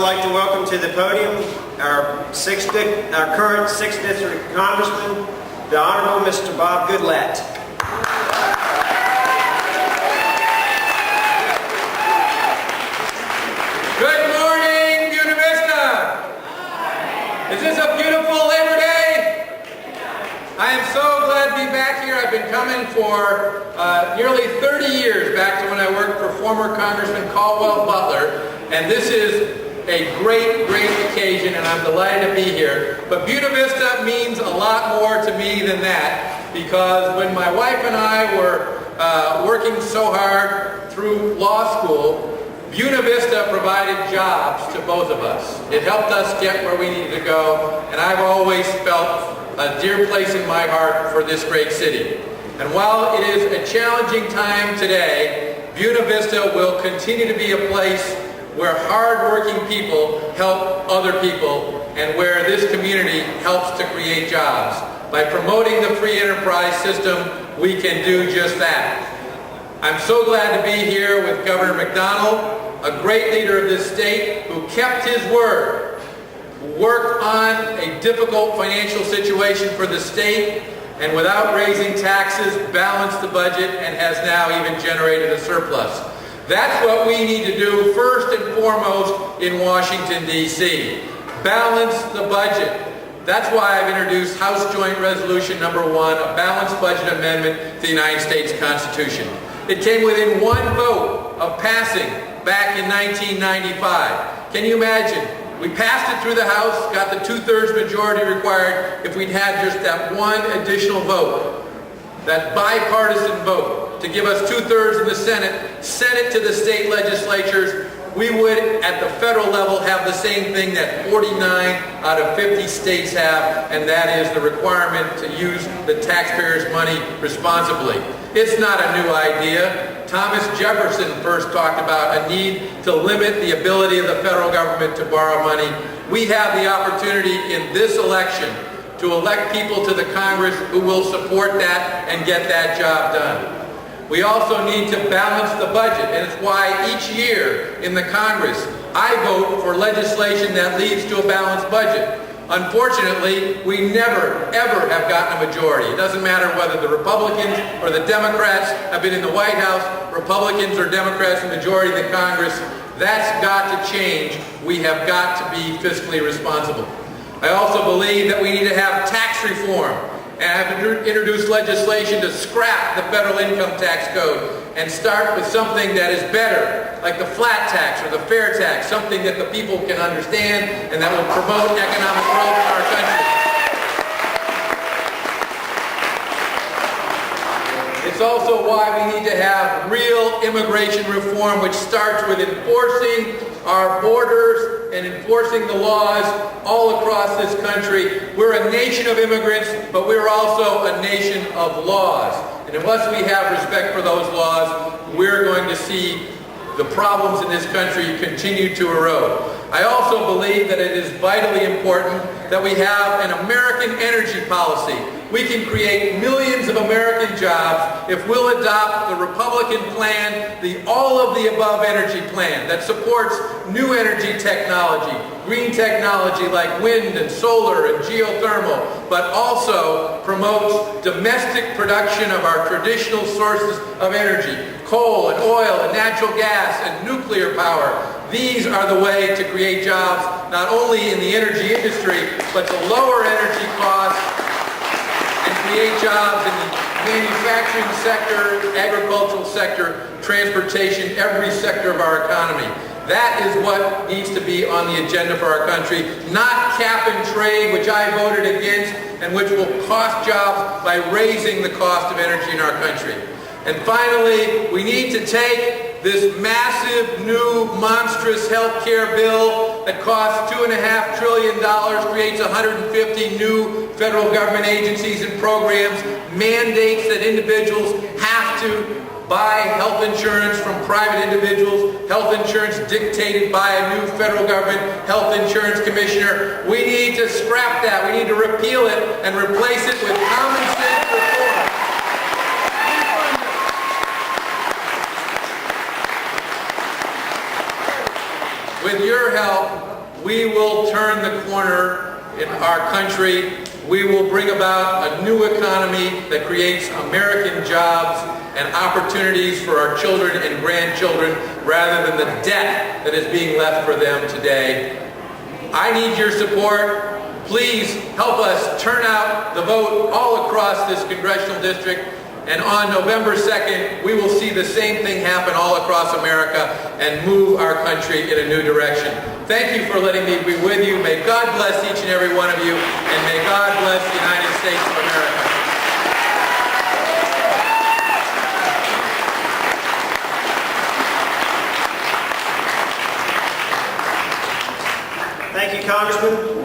would like to welcome to the podium our current 6th District Congressman, the Honorable Mr. Bob Goodlatte. Good morning, Buena Vista! Is this a beautiful Labor Day? I am so glad to be back here. I've been coming for nearly 30 years, back to when I worked for former Congressman Caldwell Butler, and this is a great, great occasion, and I'm delighted to be here. But Buena Vista means a lot more to me than that, because when my wife and I were working so hard through law school, Buena Vista provided jobs to both of us. It helped us get where we needed to go, and I've always felt a dear place in my heart for this great city. And while it is a challenging time today, Buena Vista will continue to be a place where hard-working people help other people and where this community helps to create jobs. By promoting the free enterprise system, we can do just that. I'm so glad to be here with Governor McDonald, a great leader of this state who kept his word, worked on a difficult financial situation for the state, and without raising taxes, balanced the budget and has now even generated a surplus. That's what we need to do first and foremost in Washington, D.C. Balance the budget. That's why I've introduced House Joint Resolution number 1, a balanced budget amendment to the United States Constitution. It came within one vote of passing back in 1995. Can you imagine? We passed it through the House, got the 2/3 majority required if we'd had just that one additional vote, that bipartisan vote, to give us 2/3 in the Senate, sent it to the state legislatures. We would, at the federal level, have the same thing that 49 out of 50 states have, and that is the requirement to use the taxpayers' money responsibly. It's not a new idea. Thomas Jefferson first talked about a need to limit the ability of the federal government to borrow money. We have the opportunity in this election to elect people to the Congress who will support that and get that job done. We also need to balance the budget, and it's why each year in the Congress I vote for legislation that leads to a balanced budget. Unfortunately, we never, ever have gotten a majority. It doesn't matter whether the Republicans or the Democrats have been in the White House, Republicans or Democrats in the majority of the Congress. That's got to change. We have got to be fiscally responsible. I also believe that we need to have tax reform, and I've introduced legislation to scrap the federal income tax code and start with something that is better, like the flat tax or the fair tax, something that the people can understand and that will promote economic growth in our country. It's also why we need to have real immigration reform, which starts with enforcing our borders and enforcing the laws all across this country. We're a nation of immigrants, but we're also a nation of laws. And unless we have respect for those laws, we're going to see the problems in this country continue to erode. I also believe that it is vitally important that we have an American energy policy. We can create millions of American jobs if we'll adopt the Republican plan, the all-of-the-above energy plan that supports new energy technology, green technology like wind and solar and geothermal, but also promotes domestic production of our traditional sources of energy, coal and oil and natural gas and nuclear power. These are the way to create jobs, not only in the energy industry, but to lower energy costs and create jobs in the manufacturing sector, agricultural sector, transportation, every sector of our economy. That is what needs to be on the agenda for our country, not cap and trade, which I voted against, and which will cost jobs by raising the cost of energy in our country. And finally, we need to take this massive, new, monstrous health care bill that costs $2.5 trillion, creates 150 new federal government agencies and programs, mandates that individuals have to buy health insurance from private individuals, health insurance dictated by a new federal government health insurance commissioner. We need to scrap that. We need to repeal it and replace it with common sense reform. With your help, we will turn the corner in our country. We will bring about a new economy that creates American jobs and opportunities for our children and grandchildren rather than the debt that is being left for them today. I need your support. Please help us turn out the vote all across this congressional district. And on November 2nd, we will see the same thing happen all across America and move our country in a new direction. Thank you for letting me be with you. May God bless each and every one of you, and may God bless the United States of America. Thank you, Congressman.